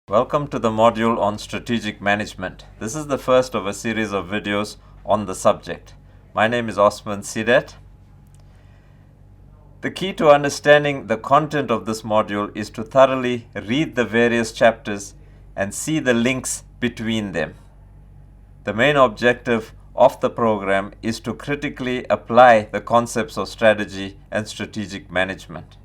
Welcome to the module on strategic management. This is the first of a series of videos on the subject. My name is Osman Sidet. The key to understanding the content of this module is to thoroughly read the various chapters and see the links between them. The main objective of the program is to critically apply the concepts of strategy and strategic management.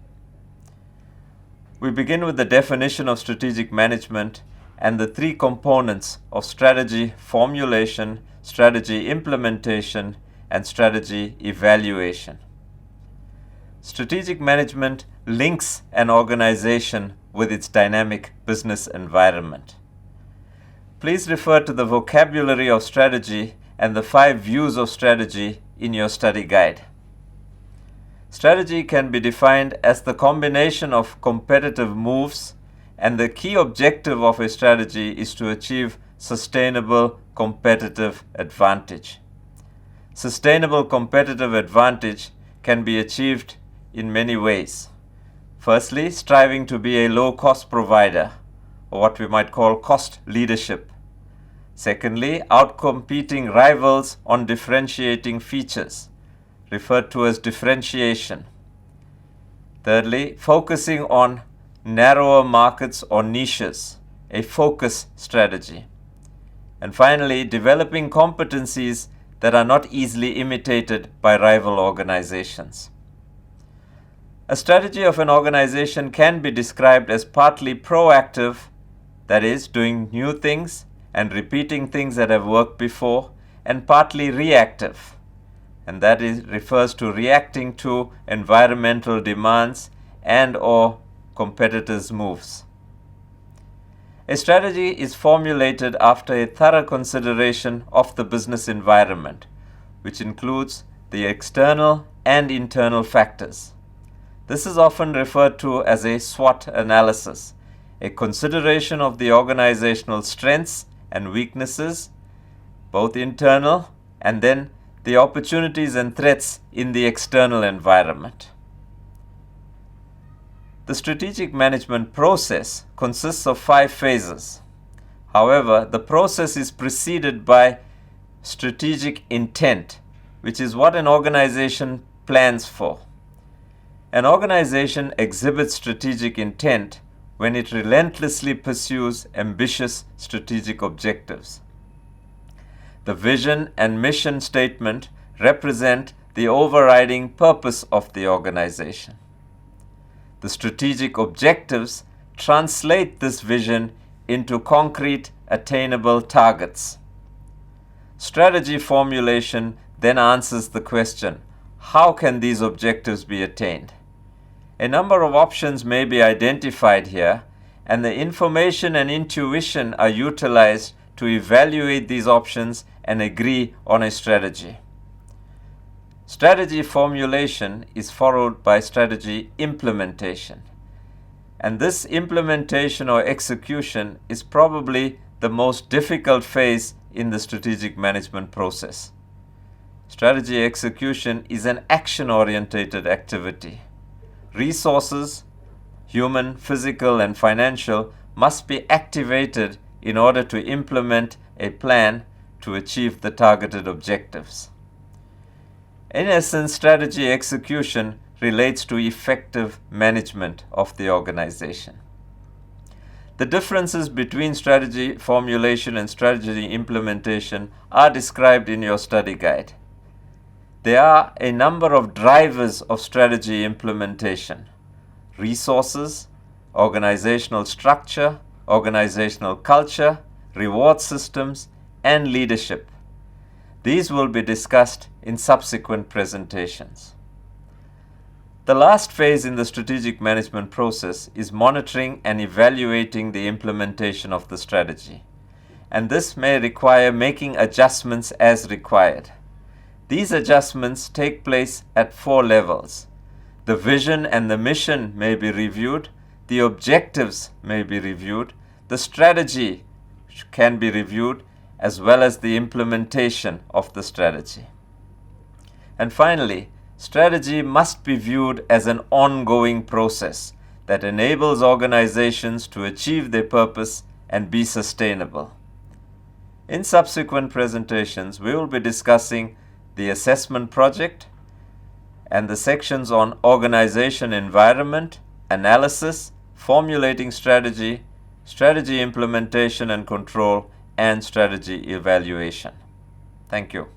We begin with the definition of strategic management and the three components of strategy formulation, strategy implementation, and strategy evaluation. Strategic management links an organization with its dynamic business environment. Please refer to the vocabulary of strategy and the 5 views of strategy in your study guide. Strategy can be defined as the combination of competitive moves, and the key objective of a strategy is to achieve sustainable competitive advantage. Sustainable competitive advantage can be achieved in many ways. Firstly, striving to be a low-cost provider, or what we might call cost leadership. Secondly, outcompeting rivals on differentiating features, referred to as differentiation. Thirdly, focusing on narrower markets or niches, a focus strategy. And finally, developing competencies that are not easily imitated by rival organizations. A strategy of an organization can be described as partly proactive, that is, doing new things and repeating things that have worked before, and partly reactive, and that refers to reacting to environmental demands and or competitors' moves. A strategy is formulated after a thorough consideration of the business environment, which includes the external and internal factors. This is often referred to as a SWOT analysis, a consideration of the organizational strengths and weaknesses, both internal and then the opportunities and threats in the external environment. The strategic management process consists of 5 phases. However, the process is preceded by strategic intent, which is what an organization plans for. An organization exhibits strategic intent when it relentlessly pursues ambitious strategic objectives. The vision and mission statement represent the overriding purpose of the organization. The strategic objectives translate this vision into concrete, attainable targets. Strategy formulation then answers the question, how can these objectives be attained? A number of options may be identified here, and the information and intuition are utilized to evaluate these options and agree on a strategy. Strategy formulation is followed by strategy implementation. And this implementation or execution is probably the most difficult phase in the strategic management process. Strategy execution is an action-oriented activity. Resources, human, physical, and financial, must be activated in order to implement a plan to achieve the targeted objectives. In essence, strategy execution relates to effective management of the organization. The differences between strategy formulation and strategy implementation are described in your study guide. There are a number of drivers of strategy implementation: resources, organizational structure, organizational culture, reward systems, and leadership. These will be discussed in subsequent presentations. The last phase in the strategic management process is monitoring and evaluating the implementation of the strategy, and this may require making adjustments as required. These adjustments take place at 4 levels. The vision and the mission may be reviewed, the objectives may be reviewed, the strategy can be reviewed, as well as the implementation of the strategy. And finally, strategy must be viewed as an ongoing process that enables organizations to achieve their purpose and be sustainable. In subsequent presentations, we will be discussing the assessment project and the sections on organization environment, analysis, formulating strategy, strategy implementation and control, and strategy evaluation. Thank you.